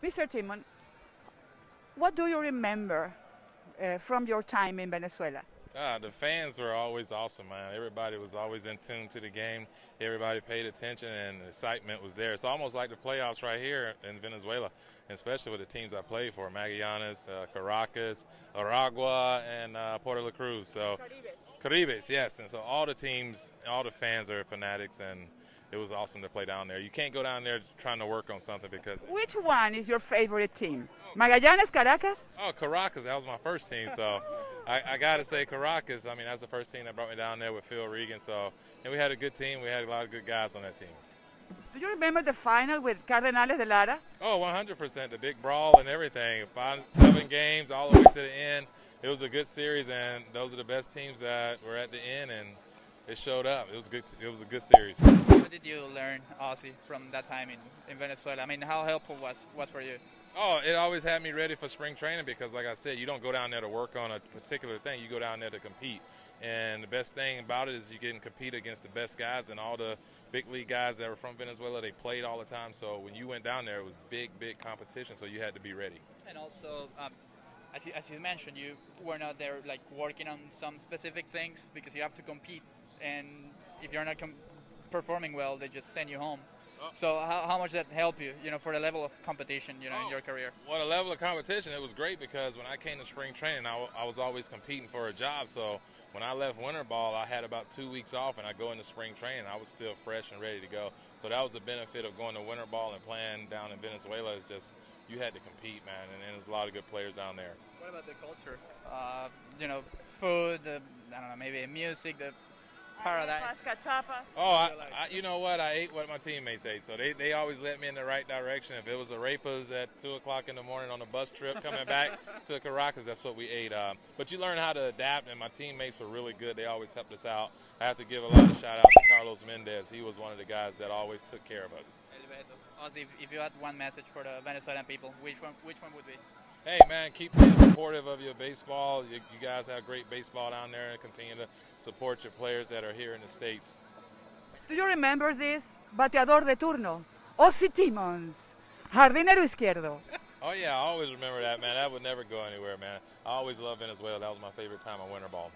Mr. Timon, what do you remember from your time in Venezuela? The fans were always awesome, man. Everybody was always in tune to the game. Everybody paid attention, and the excitement was there. It's almost like the playoffs right here in Venezuela, especially with the teams I played for: Magallanes, Caracas, Aragua, and Puerto La Cruz. So, Caribes, yes. And so all the teams, all the fans are fanatics, and it was awesome to play down there. You can't go down there trying to work on something because. Which one is your favorite team? Magallanes, Caracas? Oh, Caracas, that was my first team, so I got to say Caracas. I mean, that's the first team that brought me down there with Phil Regan. So, and we had a good team. We had a lot of good guys on that team. Do you remember the final with Cardenales de Lara? Oh, 100%. The big brawl and everything. 7 games all the way to the end. It was a good series, and those are the best teams that were at the end, and it showed up. It was good. It was a good series. What did you learn, Ozzie, from that time in Venezuela? I mean, how helpful was for you? Oh, it always had me ready for spring training because, like I said, you don't go down there to work on a particular thing. You go down there to compete. And the best thing about it is you get to compete against the best guys, and all the big league guys that were from Venezuela, they played all the time. So when you went down there, it was big competition, so you had to be ready. And also, as you mentioned, you were not there like working on some specific things because you have to compete. And if you're not performing well, they just send you home. So how much that helped you, for the level of competition, in your career? Well, the level of competition, it was great because when I came to spring training, I was always competing for a job. So when I left winter ball, I had about 2 weeks off, and I go into spring training. I was still fresh and ready to go. So that was the benefit of going to winter ball and playing down in Venezuela. Is just you had to compete, man, and there's a lot of good players down there. What about the culture? Food, I don't know, maybe music, the paradise. Oh, you know what? I ate what my teammates ate, so they always led me in the right direction. If it was arepas at 2 o'clock in the morning on a bus trip coming back to Caracas, that's what we ate. But you learn how to adapt, and my teammates were really good. They always helped us out. I have to give a lot of shout-outs to Carlos Mendez. He was one of the guys that always took care of us. Ozzie, if you had one message for the Venezuelan people, which one would be? Hey, man, keep being supportive of your baseball. You guys have great baseball down there, and continue to support your players that are here in the States. Do you remember this? Bateador de turno, Ozzie Timmons, jardinero izquierdo. Oh, yeah, I always remember that, man. That would never go anywhere, man. I always loved Venezuela. That was my favorite time on winter ball.